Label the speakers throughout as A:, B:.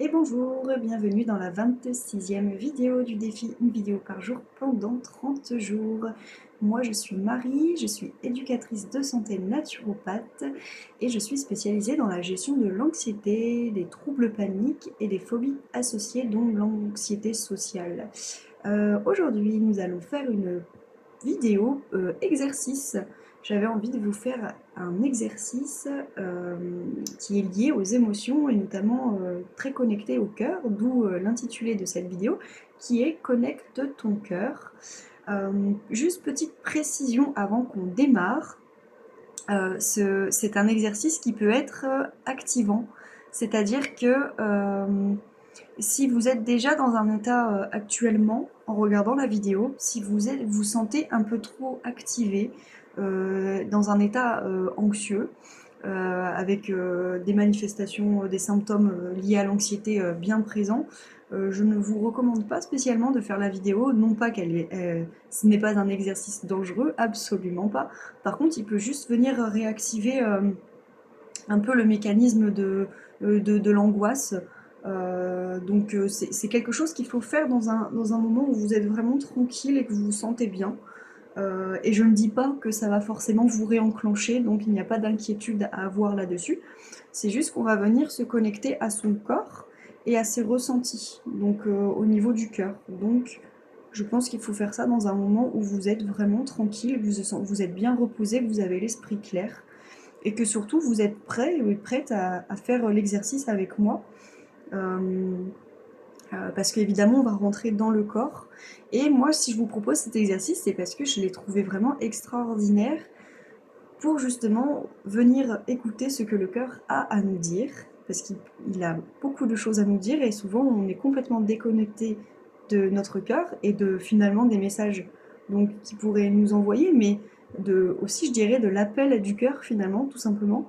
A: Et bonjour, bienvenue dans la 26e vidéo du défi une vidéo par jour pendant 30 jours. Moi je suis Marie, je suis éducatrice de santé naturopathe et je suis spécialisée dans la gestion de l'anxiété, des troubles paniques et des phobies associées dont l'anxiété sociale. Aujourd'hui nous allons faire une vidéo exercice. J'avais envie de vous faire un exercice qui est lié aux émotions et notamment très connecté au cœur, d'où l'intitulé de cette vidéo qui est Connecte ton cœur. Juste petite précision avant qu'on démarre, c'est un exercice qui peut être activant, c'est-à-dire que si vous êtes déjà dans un état actuellement, en regardant la vidéo, si vous sentez un peu trop activé, dans un état anxieux, avec des manifestations, des symptômes liés à l'anxiété bien présents, je ne vous recommande pas spécialement de faire la vidéo, non pas ce n'est pas un exercice dangereux, absolument pas. Par contre, il peut juste venir réactiver un peu le mécanisme de l'angoisse. Donc c'est quelque chose qu'il faut faire dans un moment où vous êtes vraiment tranquille et que vous vous sentez bien. Et je ne dis pas que ça va forcément vous réenclencher, donc il n'y a pas d'inquiétude à avoir là-dessus. C'est juste qu'on va venir se connecter à son corps et à ses ressentis, donc au niveau du cœur. Donc je pense qu'il faut faire ça dans un moment où vous êtes vraiment tranquille, vous êtes bien reposé, que vous avez l'esprit clair et que surtout vous êtes prêt et prête à faire l'exercice avec moi. Euh, Parce qu'évidemment on va rentrer dans le corps. Et moi si je vous propose cet exercice, c'est parce que je l'ai trouvé vraiment extraordinaire pour justement venir écouter ce que le cœur a à nous dire, parce qu'il a beaucoup de choses à nous dire et souvent on est complètement déconnecté de notre cœur et de finalement des messages donc qui pourraient nous envoyer, mais aussi je dirais de l'appel du cœur finalement tout simplement.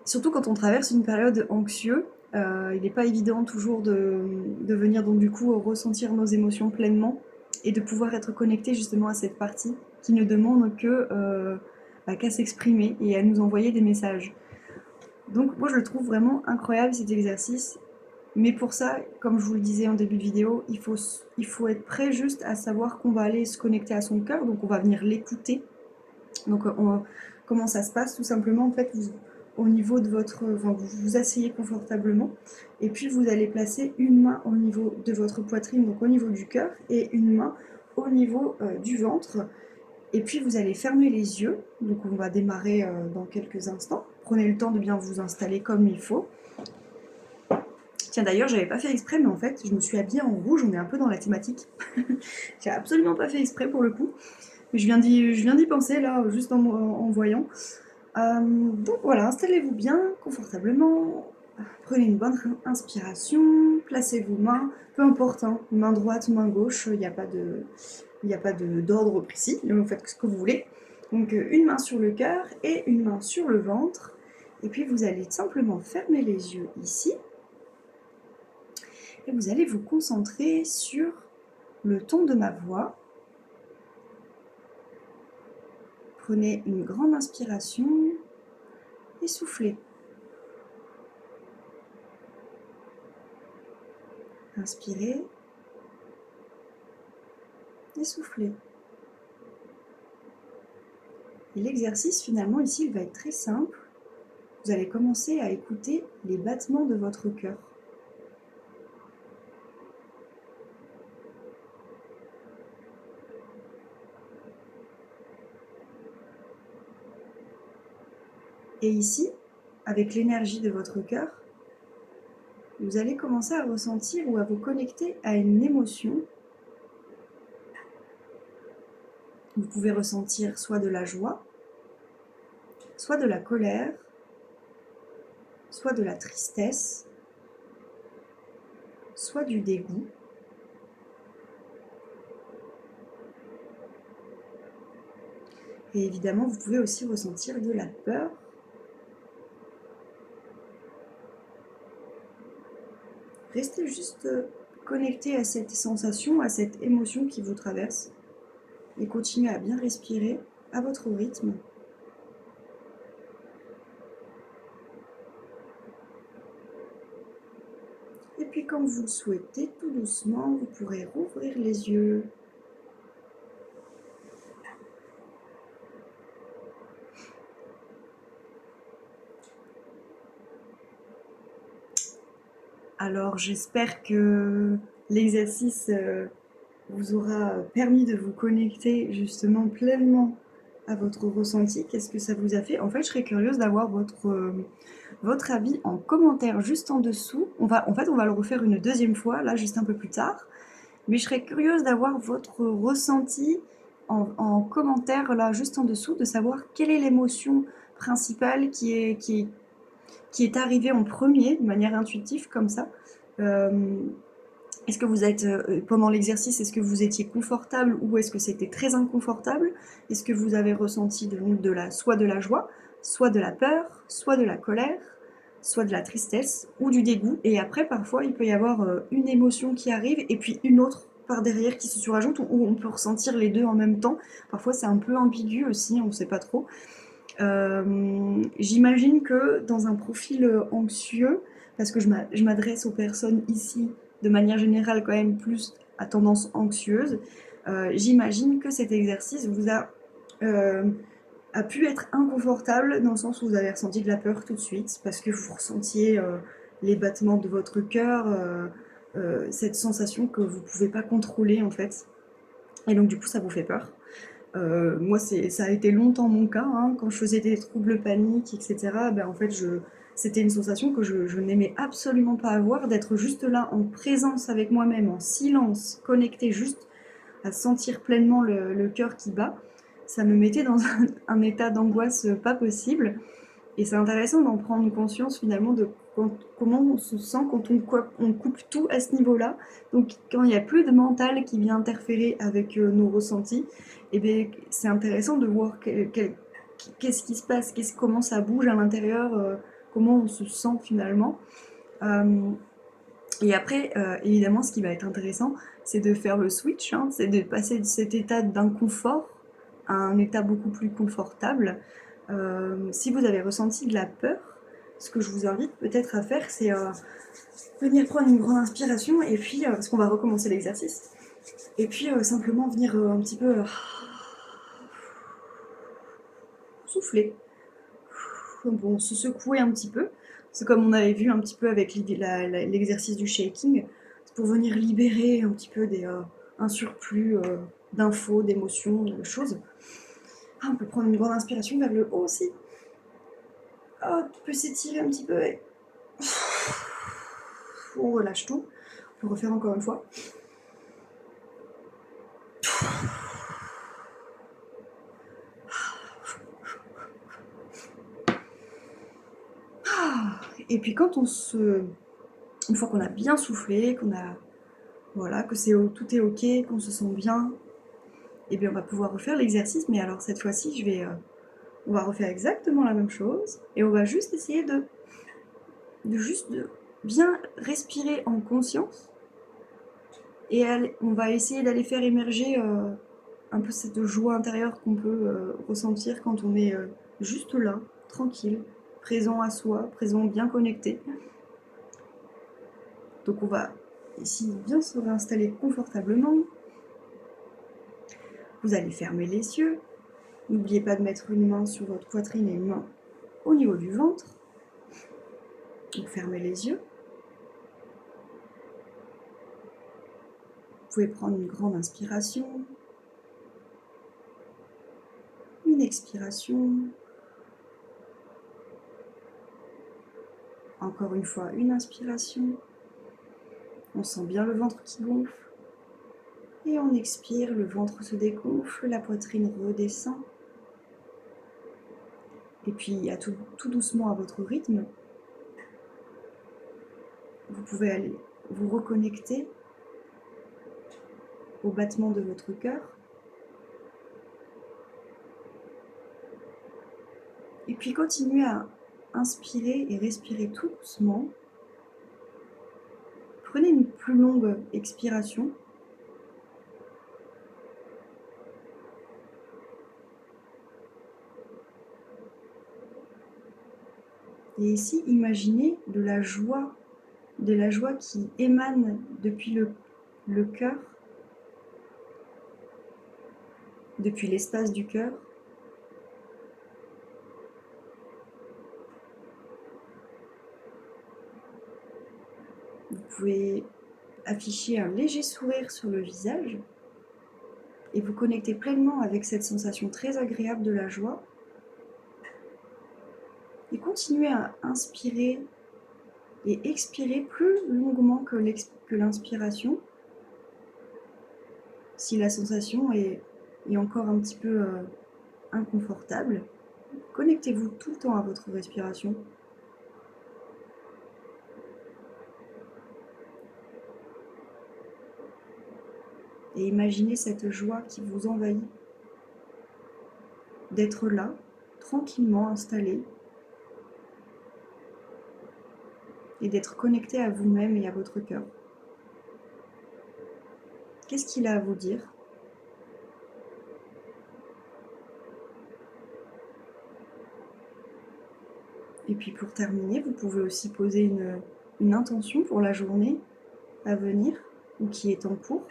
A: Surtout quand on traverse une période anxieuse, il n'est pas évident toujours de venir donc du coup ressentir nos émotions pleinement et de pouvoir être connecté justement à cette partie qui ne demande qu'à s'exprimer et à nous envoyer des messages. Donc moi je le trouve vraiment incroyable cet exercice, mais pour ça, comme je vous le disais en début de vidéo, il faut être prêt juste à savoir qu'on va aller se connecter à son cœur, donc on va venir l'écouter. Donc comment ça se passe? Tout simplement, en fait, au niveau de enfin, vous vous asseyez confortablement et puis vous allez placer une main au niveau de votre poitrine, donc au niveau du cœur, et une main au niveau du ventre. Et puis vous allez fermer les yeux, donc on va démarrer dans quelques instants. Prenez le temps de bien vous installer comme il faut. Tiens d'ailleurs, j'avais pas fait exprès, mais en fait, je me suis habillée en rouge, on est un peu dans la thématique. J'ai absolument pas fait exprès pour le coup, mais je viens d'y penser là, juste en voyant. Donc voilà, installez-vous bien, confortablement, prenez une bonne inspiration, placez vos mains, peu importe, hein, main droite, main gauche, il n'y a pas d'ordre précis, vous faites ce que vous voulez. Donc une main sur le cœur et une main sur le ventre, et puis vous allez simplement fermer les yeux ici, et vous allez vous concentrer sur le ton de ma voix. Prenez une grande inspiration et soufflez. Inspirez et soufflez. Et l'exercice finalement ici il va être très simple. Vous allez commencer à écouter les battements de votre cœur. Et ici, avec l'énergie de votre cœur, vous allez commencer à ressentir ou à vous connecter à une émotion. Vous pouvez ressentir soit de la joie, soit de la colère, soit de la tristesse, soit du dégoût. Et évidemment, vous pouvez aussi ressentir de la peur. Restez juste connecté à cette sensation, à cette émotion qui vous traverse. Et continuez à bien respirer à votre rythme. Et puis quand vous le souhaitez, tout doucement, vous pourrez rouvrir les yeux. Alors j'espère que l'exercice vous aura permis de vous connecter justement pleinement à votre ressenti. Qu'est-ce que ça vous a fait? En fait, je serais curieuse d'avoir votre avis en commentaire juste en dessous. En fait, on va le refaire une deuxième fois, là, juste un peu plus tard. Mais je serais curieuse d'avoir votre ressenti en commentaire, là, juste en dessous, de savoir quelle est l'émotion principale qui est arrivée en premier, de manière intuitive, comme ça. Est-ce que vous êtes, pendant l'exercice, est-ce que vous étiez confortable ou est-ce que c'était très inconfortable? Est-ce que vous avez ressenti soit de la joie, soit de la peur, soit de la colère, soit de la tristesse ou du dégoût? Et après, parfois, il peut y avoir une émotion qui arrive et puis une autre par derrière qui se surajoute, ou on peut ressentir les deux en même temps. Parfois, c'est un peu ambigu aussi, on ne sait pas trop. J'imagine que dans un profil anxieux, parce que je m'adresse aux personnes ici de manière générale quand même plus à tendance anxieuse, j'imagine que cet exercice a pu être inconfortable dans le sens où vous avez ressenti de la peur tout de suite, parce que vous ressentiez les battements de votre cœur, cette sensation que vous ne pouvez pas contrôler en fait. Et donc du coup ça vous fait peur. Moi, ça a été longtemps mon cas, hein, quand je faisais des troubles paniques, etc. Ben, en fait, c'était une sensation que je n'aimais absolument pas avoir, d'être juste là en présence avec moi-même, en silence, connectée juste à sentir pleinement le cœur qui bat. Ça me mettait dans un état d'angoisse pas possible. Et c'est intéressant d'en prendre conscience finalement de comment on se sent quand on coupe tout à ce niveau-là. Donc quand il n'y a plus de mental qui vient interférer avec nos ressentis, et bien, c'est intéressant de voir qu'est-ce qui se passe, comment ça bouge à l'intérieur, comment on se sent finalement. Et après, évidemment, ce qui va être intéressant, c'est de faire le switch, hein, c'est de passer de cet état d'inconfort à un état beaucoup plus confortable. Si vous avez ressenti de la peur, ce que je vous invite peut-être à faire, c'est venir prendre une grande inspiration, et puis, parce qu'on va recommencer l'exercice, et puis simplement venir un petit peu souffler, bon, se secouer un petit peu. C'est comme on avait vu un petit peu avec l'exercice du shaking, c'est pour venir libérer un petit peu un surplus d'infos, d'émotions, de choses. Ah, on peut prendre une grande inspiration vers le haut aussi. Ah, tu peux s'étirer un petit peu et on relâche tout. On peut refaire encore une fois. Et puis une fois qu'on a bien soufflé, voilà, que tout est ok, qu'on se sent bien, et bien on va pouvoir refaire l'exercice. Mais alors cette fois-ci, on va refaire exactement la même chose et on va juste essayer de bien respirer en conscience, et on va essayer d'aller faire émerger un peu cette joie intérieure qu'on peut ressentir quand on est juste là, tranquille, présent à soi, présent, bien connecté. Donc on va ici bien se réinstaller confortablement. Vous allez fermer les yeux. N'oubliez pas de mettre une main sur votre poitrine et une main au niveau du ventre. Donc fermez les yeux. Vous pouvez prendre une grande inspiration, une expiration, encore une fois une inspiration. On sent bien le ventre qui gonfle. Et on expire, le ventre se dégonfle, la poitrine redescend. Et puis, tout doucement à votre rythme, vous pouvez aller vous reconnecter au battement de votre cœur. Et puis, continuez à inspirer et respirer tout doucement. Prenez une plus longue expiration. Et ici, imaginez de la joie de la joie qui émane depuis le cœur, depuis l'espace du cœur. Vous pouvez afficher un léger sourire sur le visage et vous connecter pleinement avec cette sensation très agréable de la joie. Et continuez à inspirer et expirer plus longuement que l'inspiration. Si la sensation est encore un petit peu inconfortable, connectez-vous tout le temps à votre respiration. Et imaginez cette joie qui vous envahit, d'être là, tranquillement installé, et d'être connecté à vous-même et à votre cœur. Qu'est-ce qu'il a à vous dire ? Et puis pour terminer, vous pouvez aussi poser une intention pour la journée à venir ou qui est en cours.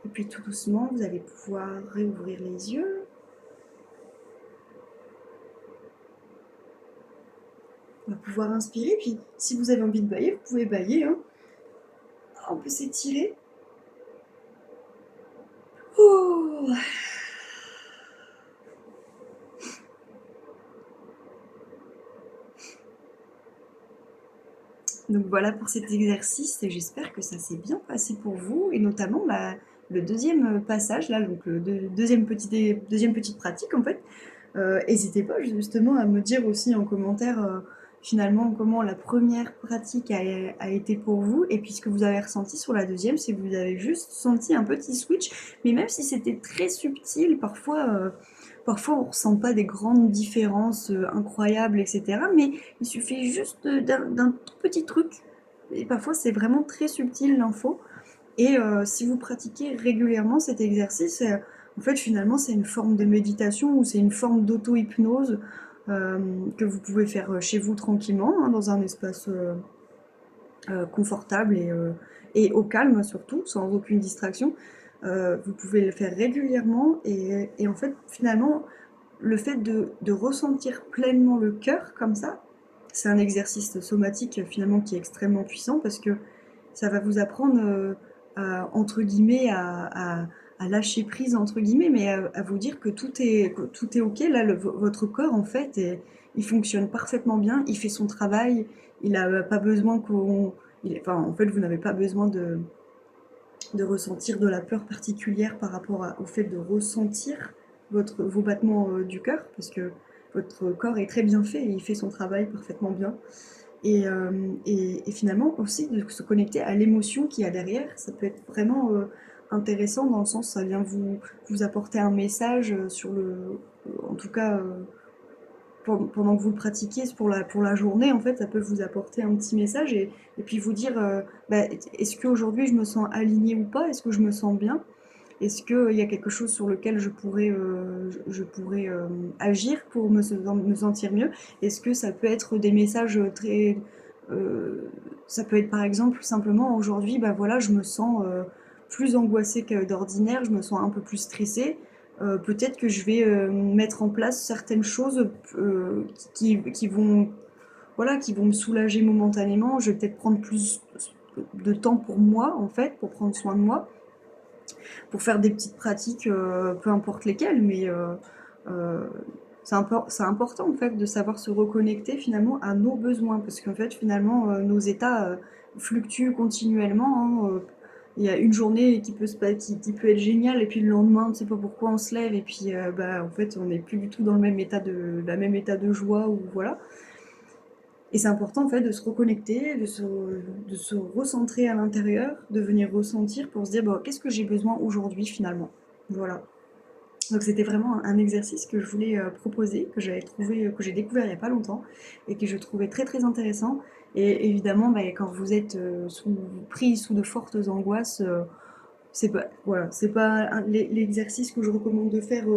A: Et puis tout doucement, vous allez pouvoir réouvrir les yeux. On va pouvoir inspirer, puis si vous avez envie de bâiller, vous pouvez bâiller. Hein. On peut s'étirer. Oh. Donc voilà pour cet exercice, j'espère que ça s'est bien passé pour vous, et notamment le deuxième passage, là, donc deuxième petite pratique en fait. N'hésitez pas justement à me dire aussi en commentaire finalement comment la première pratique a été pour vous, et puis ce que vous avez ressenti sur la deuxième, si vous avez juste senti un petit switch, mais même si c'était très subtil, parfois on ne ressent pas des grandes différences incroyables, etc. Mais il suffit juste d'un tout petit truc, et parfois c'est vraiment très subtil l'info. Et si vous pratiquez régulièrement cet exercice, en fait finalement c'est une forme de méditation ou c'est une forme d'auto-hypnose que vous pouvez faire chez vous tranquillement, hein, dans un espace confortable et au calme surtout, sans aucune distraction. Vous pouvez le faire régulièrement et en fait finalement le fait de ressentir pleinement le cœur comme ça, c'est un exercice somatique finalement qui est extrêmement puissant parce que ça va vous apprendre entre guillemets à lâcher prise entre guillemets, mais à vous dire que tout est ok. Là, votre corps en fait, il fonctionne parfaitement bien, il fait son travail, il n'a pas besoin enfin, en fait, vous n'avez pas besoin de ressentir de la peur particulière par rapport au fait de ressentir vos battements du cœur, parce que votre corps est très bien fait et il fait son travail parfaitement bien. Et finalement aussi de se connecter à l'émotion qu'il y a derrière, ça peut être vraiment intéressant dans le sens ça vient vous apporter un message sur en tout cas pendant que vous le pratiquez pour la journée, en fait ça peut vous apporter un petit message et puis vous dire est-ce qu'aujourd'hui je me sens alignée ou pas, est-ce que je me sens bien, est-ce qu'il y a quelque chose sur lequel je pourrais agir pour me sentir mieux? Est-ce que ça peut être des messages très... ça peut être par exemple simplement aujourd'hui, voilà, je me sens plus angoissée que d'ordinaire, je me sens un peu plus stressée. Peut-être que je vais mettre en place certaines choses qui vont, voilà, qui vont me soulager momentanément. Je vais peut-être prendre plus de temps pour moi, en fait, pour prendre soin de moi, pour faire des petites pratiques, peu importe lesquelles, mais c'est important en fait de savoir se reconnecter finalement à nos besoins, parce qu'en fait finalement nos états fluctuent continuellement. Hein. Il y a une journée qui peut être géniale et puis le lendemain on ne sait pas pourquoi on se lève et puis en fait on n'est plus du tout dans le même état de joie, ou voilà. Et c'est important en fait de se reconnecter, de se recentrer à l'intérieur, de venir ressentir pour se dire qu'est-ce que j'ai besoin aujourd'hui finalement. Voilà. Donc c'était vraiment un exercice que je voulais proposer, que j'ai découvert il n'y a pas longtemps et que je trouvais très très intéressant. Et évidemment, quand vous êtes pris sous de fortes angoisses, c'est pas, voilà, c'est pas l'exercice que je recommande de faire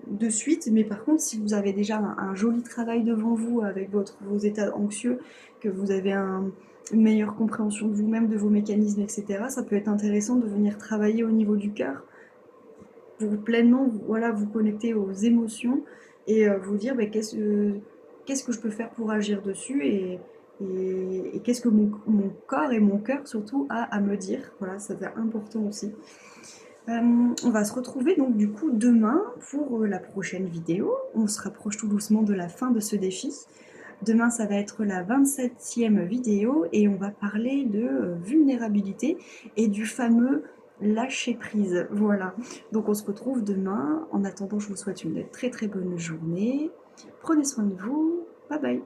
A: de suite, mais par contre, si vous avez déjà un joli travail devant vous avec vos états anxieux, que vous avez une meilleure compréhension de vous-même, de vos mécanismes, etc., ça peut être intéressant de venir travailler au niveau du cœur pour pleinement voilà, vous connecter aux émotions et vous dire bah, qu'est-ce que je peux faire pour agir dessus et qu'est-ce que mon corps et mon cœur surtout a à me dire. Voilà, ça c'est important aussi. On va se retrouver donc du coup demain pour la prochaine vidéo. On se rapproche tout doucement de la fin de ce défi. Demain, ça va être la 27e vidéo et on va parler de vulnérabilité et du fameux lâcher prise. Voilà. Donc on se retrouve demain. En attendant, je vous souhaite une très très bonne journée. Prenez soin de vous. Bye bye.